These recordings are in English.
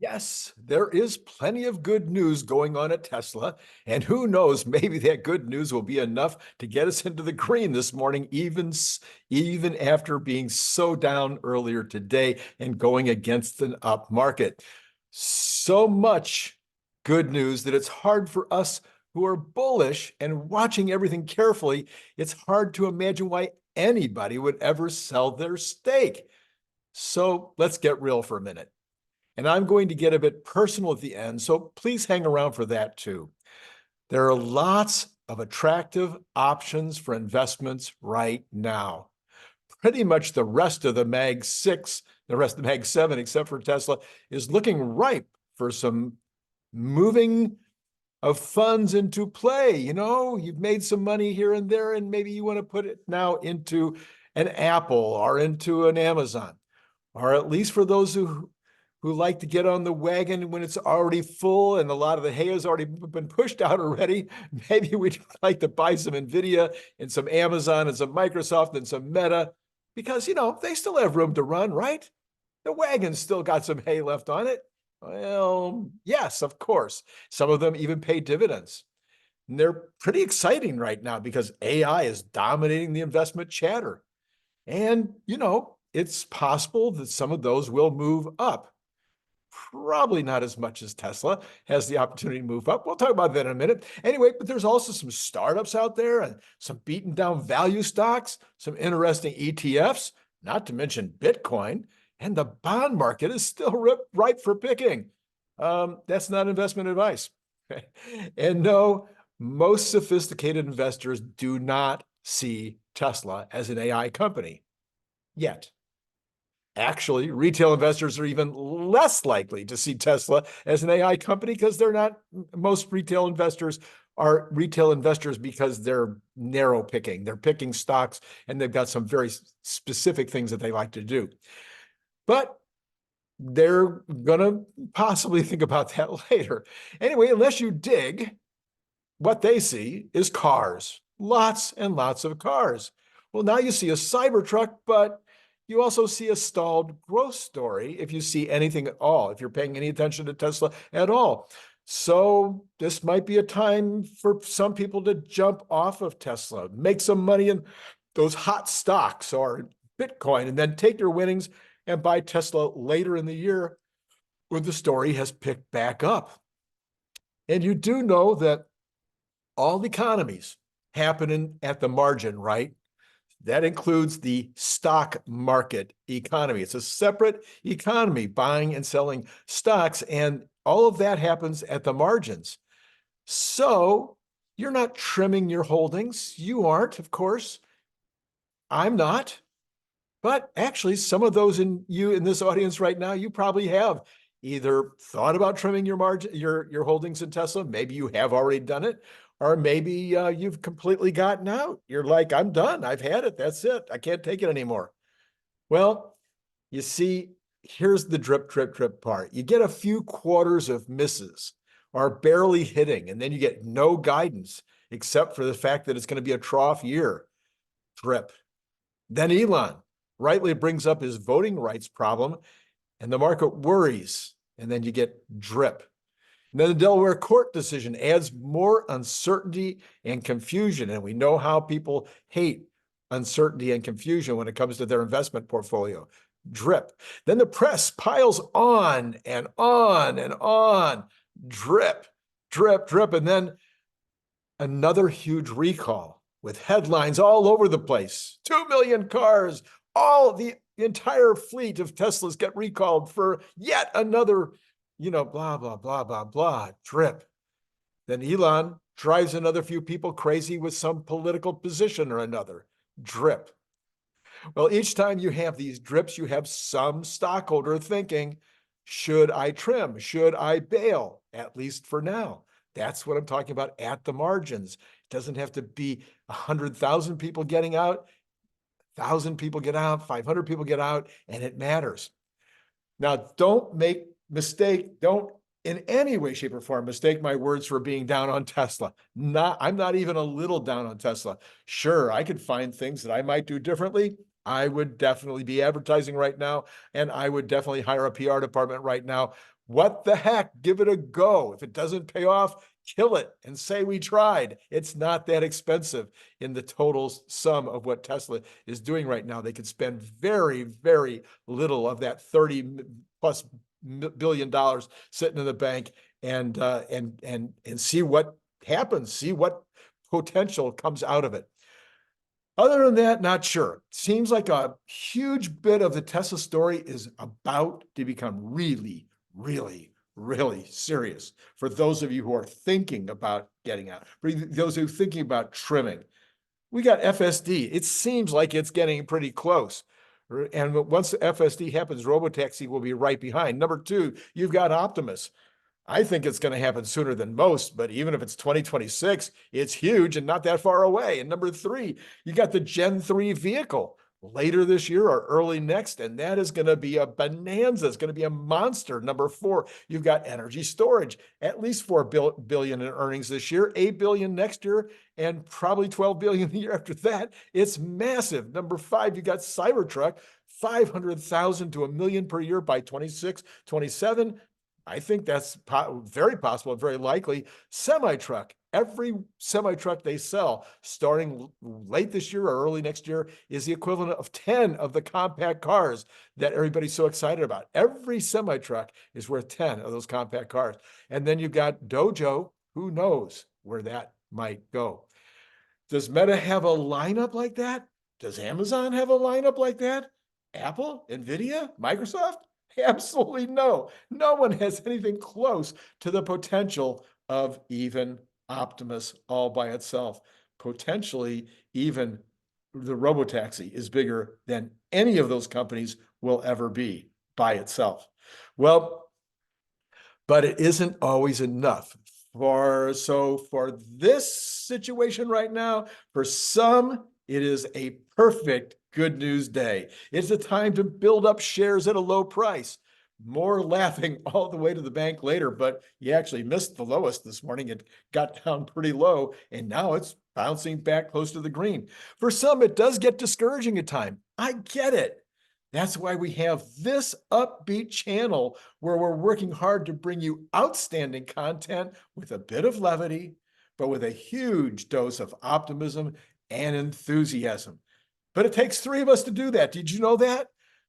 Yes, there is plenty of good news going on at Tesla. And who knows, maybe that good news will be enough to get us into the green this morning, even after being so down earlier today and going against an up market. So much good news that it's hard for us who are bullish and watching everything carefully. It's hard to imagine why anybody would ever sell their stake. So let's get real for a minute. And I'm going to get a bit personal at the end, so please hang around for that too. There are lots of attractive options for investments right now. Pretty much the rest of the Mag 6, the rest of the Mag 7, except for Tesla, is looking ripe for some moving of funds into play. You know, you've made some money here and there, and maybe you want to put it now into an Apple or into an Amazon, or at least for those who like to get on the wagon when it's already full and a lot of the hay has already been pushed out already. Maybe we'd like to buy some NVIDIA and some Amazon and some Microsoft and some Meta because, you know, they still have room to run, right? The wagon's still got some hay left on it. Well, yes, of course. Some of them even pay dividends. And they're pretty exciting right now because AI is dominating the investment chatter. And, you know, it's possible that some of those will move up. Probably not as much as Tesla has the opportunity to move up. We'll talk about that in a minute. Anyway, but there's also some startups out there and some beaten down value stocks, some interesting ETFs, not to mention Bitcoin, and the bond market is still ripe for picking. That's not investment advice. And no, most sophisticated investors do not see Tesla as an AI company yet. Actually, retail investors are even less likely to see Tesla as an AI company because they're not, most retail investors are retail investors because they're narrow picking. They're picking stocks and they've got some very specific things that they like to do. But they're going to possibly think about that later. Anyway, unless you dig, what they see is cars, lots and lots of cars. Well, now you see a Cybertruck, but you also see a stalled growth story if you see anything at all, if you're paying any attention to Tesla at all. So this might be a time for some people to jump off of Tesla, make some money in those hot stocks or Bitcoin, and then take your winnings and buy Tesla later in the year when the story has picked back up. And you do know that all economies happen at the margin, right? That includes the stock market economy. It's a separate economy, buying and selling stocks, and all of that happens at the margins. So you're not trimming your holdings. You aren't, of course. I'm not. But actually, some of those in this audience right now, you probably have either thought about trimming your margin, your holdings in Tesla. Maybe you have already done it, or maybe you've completely gotten out. You're like, I'm done. I've had it. That's it. I can't take it anymore. Well, you see, here's the drip, drip, drip part. You get a few quarters of misses or barely hitting, and then you get no guidance except for the fact that it's going to be a trough year. Drip. Then Elon rightly brings up his voting rights problem, and the market worries, and then you get drip. And then the Delaware court decision adds more uncertainty and confusion, and we know how people hate uncertainty and confusion when it comes to their investment portfolio. Drip. Then the press piles on and on and on. Drip, drip, drip, and then another huge recall with headlines all over the place. 2 million cars, all the entire fleet of Teslas get recalled for yet another, blah, blah, blah, blah, blah, drip. Then Elon drives another few people crazy with some political position or another, drip. Well, each time you have these drips, you have some stockholder thinking, should I trim? Should I bail? At least for now. That's what I'm talking about at the margins. It doesn't have to be 100,000 people getting out. 1,000 people get out, 500 people get out, and it matters. Now, don't in any way, shape, or form mistake my words for being down on Tesla. I'm not even a little down on Tesla. Sure, I could find things that I might do differently. I would definitely be advertising right now, and I would definitely hire a PR department right now. What the heck? Give it a go. If it doesn't pay off, kill it and say we tried. It's not that expensive in the total sum of what Tesla is doing right now. They could spend very, very little of that 30 plus billion dollars sitting in the bank and see what happens, see what potential comes out of it. Other than that, not sure. Seems like a huge bit of the Tesla story is about to become really, really, really serious for those of you who are thinking about getting out, for those who are thinking about trimming. We got FSD. It seems like it's getting pretty close. And once the FSD happens, Robotaxi will be right behind. Number two, you've got Optimus. I think it's going to happen sooner than most, but even if it's 2026, it's huge and not that far away. And number three, you got the Gen 3 vehicle later this year or early next, and that is going to be a bonanza. It's going to be a monster. Number four, you've got energy storage, at least 4 billion in earnings this year, 8 billion next year, and probably 12 billion the year after that. It's massive. Number five, you got Cybertruck, 500,000 to 1 million per year by 26, 27. I think that's very possible, very likely. Semi-truck, every semi-truck they sell starting late this year or early next year is the equivalent of 10 of the compact cars that everybody's so excited about. Every semi-truck is worth 10 of those compact cars. And then you've got Dojo. Who knows where that might go? Does Meta have a lineup like that? Does Amazon have a lineup like that? Apple, Nvidia, Microsoft? Absolutely no. No one has anything close to the potential of even Optimus all by itself. Potentially, even the Robotaxi is bigger than any of those companies will ever be by itself. Well, but it isn't always enough. For this situation right now, for some, it is a perfect good news day. It's a time to build up shares at a low price. More laughing all the way to the bank later, but you actually missed the lowest this morning. It got down pretty low, and now it's bouncing back close to the green. For some, it does get discouraging at times. I get it. That's why we have this upbeat channel where we're working hard to bring you outstanding content with a bit of levity, but with a huge dose of optimism and enthusiasm. But it takes three of us to do that. Did you know that?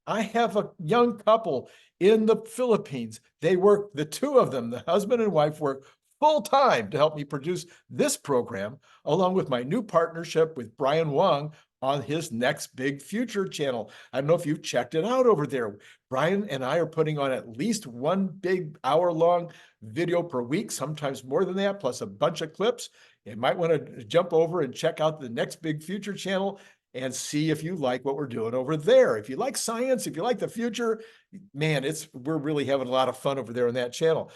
I have a young couple in the Philippines. They work, the two of them, the husband and wife, work full time to help me produce this program, along with my new partnership with Brian Wong on his Next Big Future channel. I don't know if you've checked it out over there. Brian and I are putting on at least one big hour-long video per week, sometimes more than that, plus a bunch of clips. You might want to jump over and check out the Next Big Future channel and see if you like what we're doing over there. If you like science, if you like the future, man, we're really having a lot of fun over there on that channel.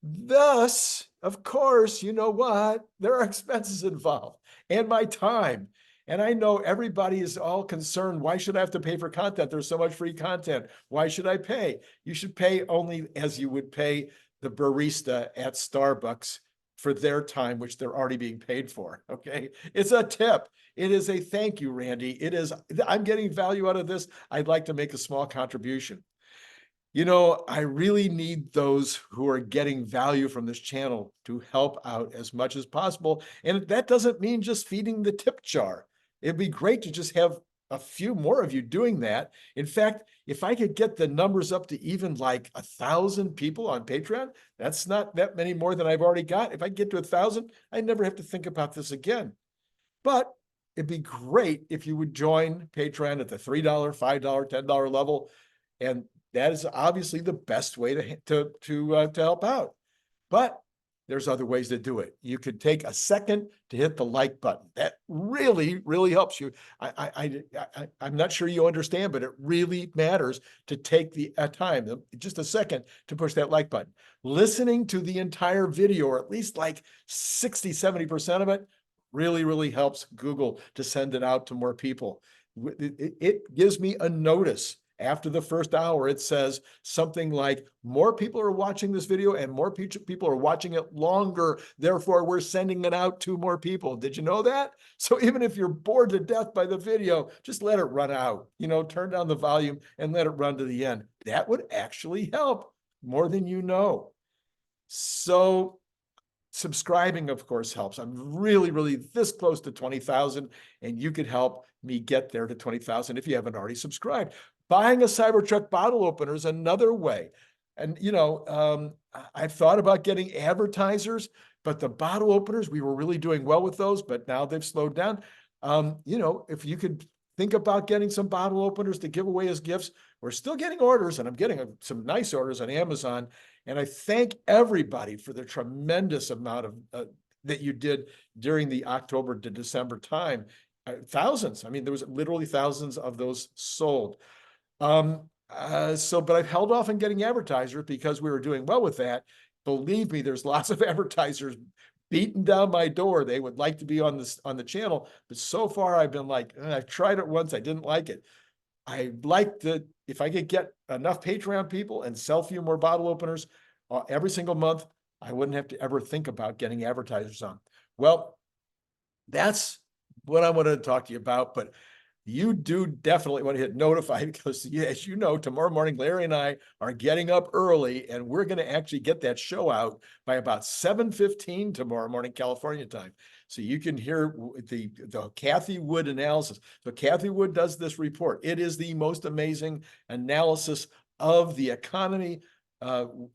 Thus, of course, you know what? There are expenses involved and my time. And I know everybody is all concerned. Why should I have to pay for content? There's so much free content. Why should I pay? You should pay only as you would pay the barista at Starbucks for their time, which they're already being paid for. Okay. It's a tip. It is a thank you, Randy. I'm getting value out of this. I'd like to make a small contribution. You know, I really need those who are getting value from this channel to help out as much as possible. And that doesn't mean just feeding the tip jar. It'd be great to just have a few more of you doing that. In fact, if I could get the numbers up to even like 1,000 people on Patreon, that's not that many more than I've already got. If I get to 1,000, I never have to think about this again. But it'd be great if you would join Patreon at the $3, $5, $10 level. And that is obviously the best way to help out. But there's other ways to do it. You could take a second to hit the like button. That really, really helps you. I'm not sure you understand, but it really matters to take the time, just a second, to push that like button. Listening to the entire video, or at least like 60, 70% of it, really, really helps Google to send it out to more people. It gives me a notice after the first hour, it says something like, more people are watching this video and more people are watching it longer. Therefore, we're sending it out to more people. Did you know that? So even if you're bored to death by the video, just let it run out, turn down the volume and let it run to the end. That would actually help more than you know. So subscribing, of course, helps. I'm really, really this close to 20,000, and you could help me get there to 20,000 if you haven't already subscribed. Buying a Cybertruck bottle opener is another way. And, I've thought about getting advertisers, but the bottle openers, we were really doing well with those, but now they've slowed down. If you could think about getting some bottle openers to give away as gifts, we're still getting orders, and I'm getting some nice orders on Amazon. And I thank everybody for the tremendous amount of that you did during the October to December time. Thousands. I mean, there was literally thousands of those sold. But I've held off on getting advertisers because we were doing well with that. Believe me, there's lots of advertisers beating down my door. They would like to be on the channel, but so far I've been like, I've tried it once, I didn't like it. I'd like to, if I could get enough Patreon people and sell a few more bottle openers every single month, I wouldn't have to ever think about getting advertisers on. Well, that's what I wanted to talk to you about, but you do definitely want to hit notify because, as you know, tomorrow morning, Larry and I are getting up early and we're going to actually get that show out by about 7:15 tomorrow morning, California time. So you can hear the Cathie Wood analysis. So Cathie Wood does this report. It is the most amazing analysis of the economy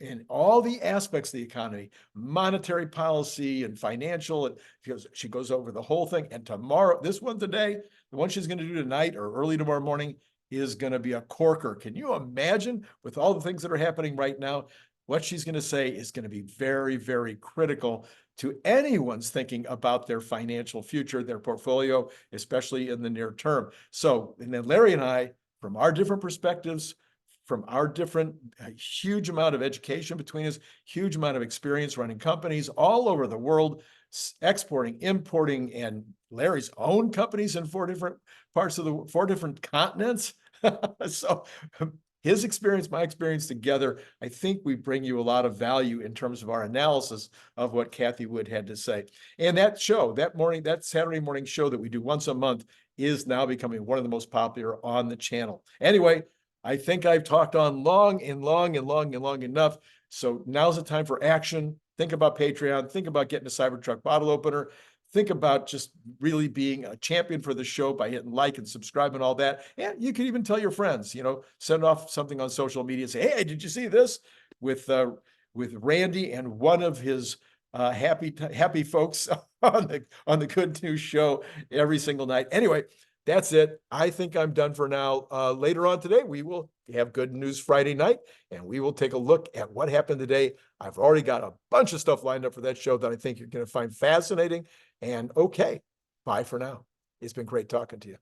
in all the aspects of the economy, monetary policy and financial. And she goes over the whole thing. And tomorrow, this one today, the one she's going to do tonight or early tomorrow morning is going to be a corker. Can you imagine, with all the things that are happening right now, what she's going to say is going to be very, very critical to anyone's thinking about their financial future, their portfolio, especially in the near term. So, and then Larry and I, from our different perspectives, from our different huge amount of education between us, huge amount of experience running companies all over the world, exporting, importing, and Larry's own companies in four different continents. So his experience, my experience together, I think we bring you a lot of value in terms of our analysis of what Cathie Wood had to say. And that show, that Saturday morning show that we do once a month is now becoming one of the most popular on the channel. Anyway, I think I've talked on long enough. So now's the time for action. Think about Patreon. Think about getting a Cybertruck bottle opener. Think about just really being a champion for the show by hitting like and subscribe and all that. And you can even tell your friends, send off something on social media and say, hey, did you see this with Randy and one of his happy folks on the Good News Show every single night. Anyway, that's it. I think I'm done for now. Later on today, we will have Good News Friday night, and we will take a look at what happened today. I've already got a bunch of stuff lined up for that show that I think you're going to find fascinating. And okay, bye for now. It's been great talking to you.